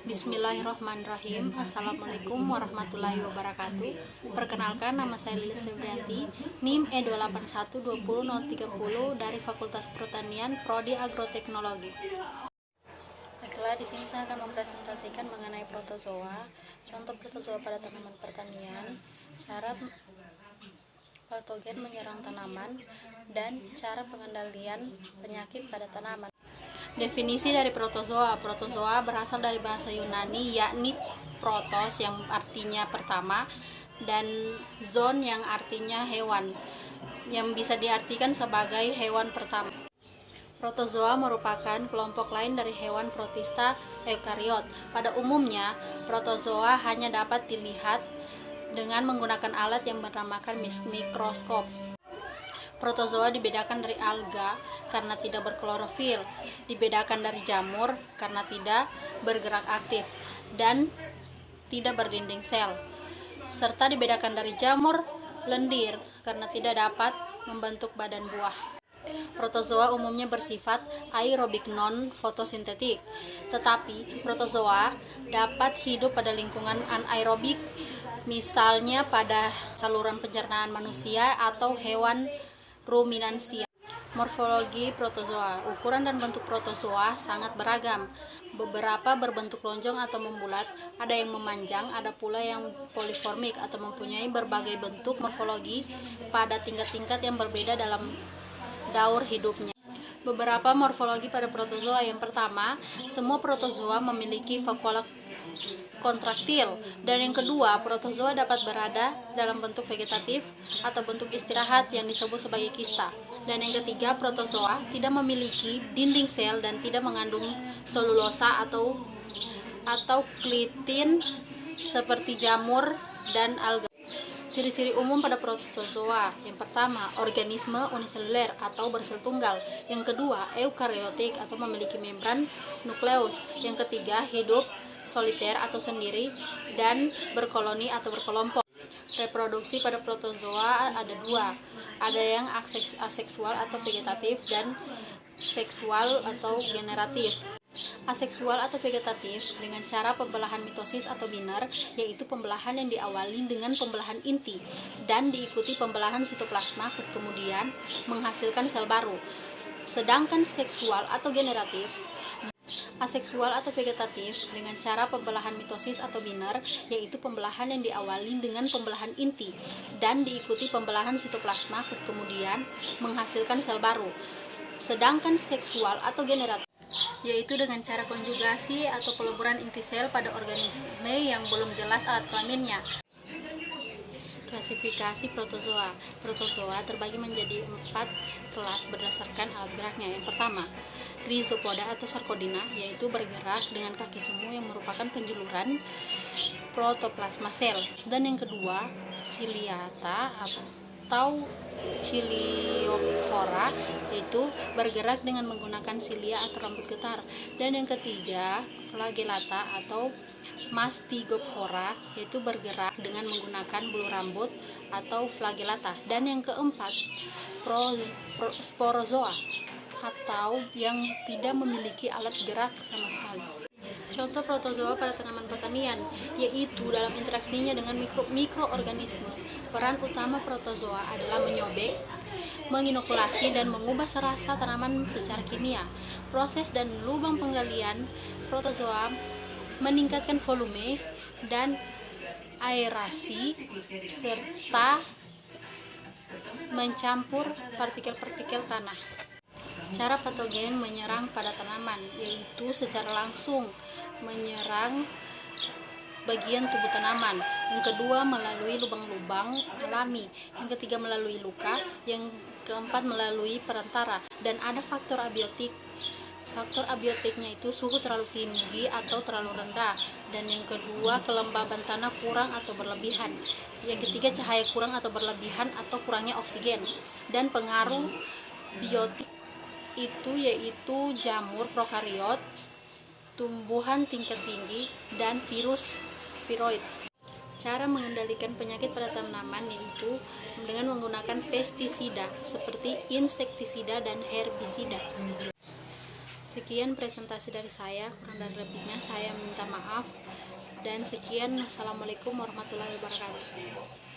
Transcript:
Bismillahirrahmanirrahim. Assalamualaikum warahmatullahi wabarakatuh. Perkenalkan, nama saya Lilis Febrianti, NIM E2812030 dari Fakultas Pertanian Prodi Agroteknologi. Baiklah, di sini saya akan mempresentasikan mengenai protozoa, contoh protozoa pada tanaman pertanian, syarat patogen menyerang tanaman, dan cara pengendalian penyakit pada tanaman. Definisi dari protozoa. Protozoa berasal dari bahasa Yunani, yakni protos yang artinya pertama dan zoon yang artinya hewan, yang bisa diartikan sebagai hewan pertama. Protozoa merupakan kelompok lain dari hewan protista eukariot. Pada umumnya, protozoa hanya dapat dilihat dengan menggunakan alat yang bernamakan mikroskop. Protozoa dibedakan dari alga karena tidak berklorofil, dibedakan dari jamur karena tidak bergerak aktif dan tidak berdinding sel, serta dibedakan dari jamur lendir karena tidak dapat membentuk badan buah. Protozoa umumnya bersifat aerobik non-fotosintetik, tetapi protozoa dapat hidup pada lingkungan anaerobik, misalnya pada saluran pencernaan manusia atau hewan ruminansia. Morfologi protozoa. Ukuran dan bentuk protozoa sangat beragam. Beberapa berbentuk lonjong atau membulat, ada yang memanjang, ada pula yang poliformik atau mempunyai berbagai bentuk morfologi pada tingkat-tingkat yang berbeda dalam daur hidupnya. Beberapa morfologi pada protozoa. Yang pertama, semua protozoa memiliki vakuola kontraktil, dan yang kedua, protozoa dapat berada dalam bentuk vegetatif atau bentuk istirahat yang disebut sebagai kista, dan yang ketiga, protozoa tidak memiliki dinding sel dan tidak mengandung selulosa atau klitin seperti jamur dan alga. Ciri-ciri umum pada protozoa. Yang pertama, organisme uniseluler atau bersel tunggal. Yang kedua, eukariotik atau memiliki membran nukleus. Yang ketiga, hidup soliter atau sendiri dan berkoloni atau berkelompok. Reproduksi pada protozoa ada dua, ada yang aseksual atau vegetatif dan seksual atau generatif. Aseksual atau vegetatif dengan cara pembelahan mitosis atau biner, yaitu pembelahan yang diawali dengan pembelahan inti dan diikuti pembelahan sitoplasma, kemudian menghasilkan sel baru. Sedangkan seksual atau generatif, aseksual atau vegetatif dengan cara pembelahan mitosis atau biner, yaitu pembelahan yang diawali dengan pembelahan inti dan diikuti pembelahan sitoplasma, kemudian menghasilkan sel baru. Sedangkan seksual atau generatif yaitu dengan cara konjugasi atau peleburan inti sel pada organisme yang belum jelas alat kelaminnya. Klasifikasi protozoa. Protozoa terbagi menjadi 4 kelas berdasarkan alat geraknya. Yang pertama, Rhizopoda atau Sarcodina, yaitu bergerak dengan kaki semu yang merupakan penjuluran protoplasma sel. Dan yang kedua, Ciliata atau Ciliophora, yaitu bergerak dengan menggunakan silia atau rambut getar. Dan yang ketiga, Flagellata atau Mastigophora, yaitu bergerak dengan menggunakan bulu rambut atau flagellata. Dan yang keempat, Sporozoa atau yang tidak memiliki alat gerak sama sekali. Contoh protozoa pada tanaman pertanian, yaitu dalam interaksinya dengan mikroorganisme. Peran utama protozoa adalah menyobek, menginokulasi, dan mengubah serasa tanaman secara kimia. Proses dan lubang penggalian protozoa meningkatkan volume dan aerasi serta mencampur partikel-partikel tanah. Cara patogen menyerang pada tanaman, yaitu secara langsung menyerang bagian tubuh tanaman. Yang kedua, melalui lubang-lubang alami. Yang ketiga, melalui luka. Yang keempat, melalui perantara. Dan ada faktor abiotik. Faktor abiotiknya itu suhu terlalu tinggi atau terlalu rendah. Dan yang kedua, kelembaban tanah kurang atau berlebihan. Yang ketiga, cahaya kurang atau berlebihan atau kurangnya oksigen. Dan pengaruh biotik itu yaitu jamur prokariot, tumbuhan tingkat tinggi, dan virus viroid. Cara mengendalikan penyakit pada tanaman yaitu dengan menggunakan pestisida seperti insektisida dan herbisida. Sekian presentasi dari saya, kurang dan lebihnya saya minta maaf. Dan sekian, wassalamualaikum warahmatullahi wabarakatuh.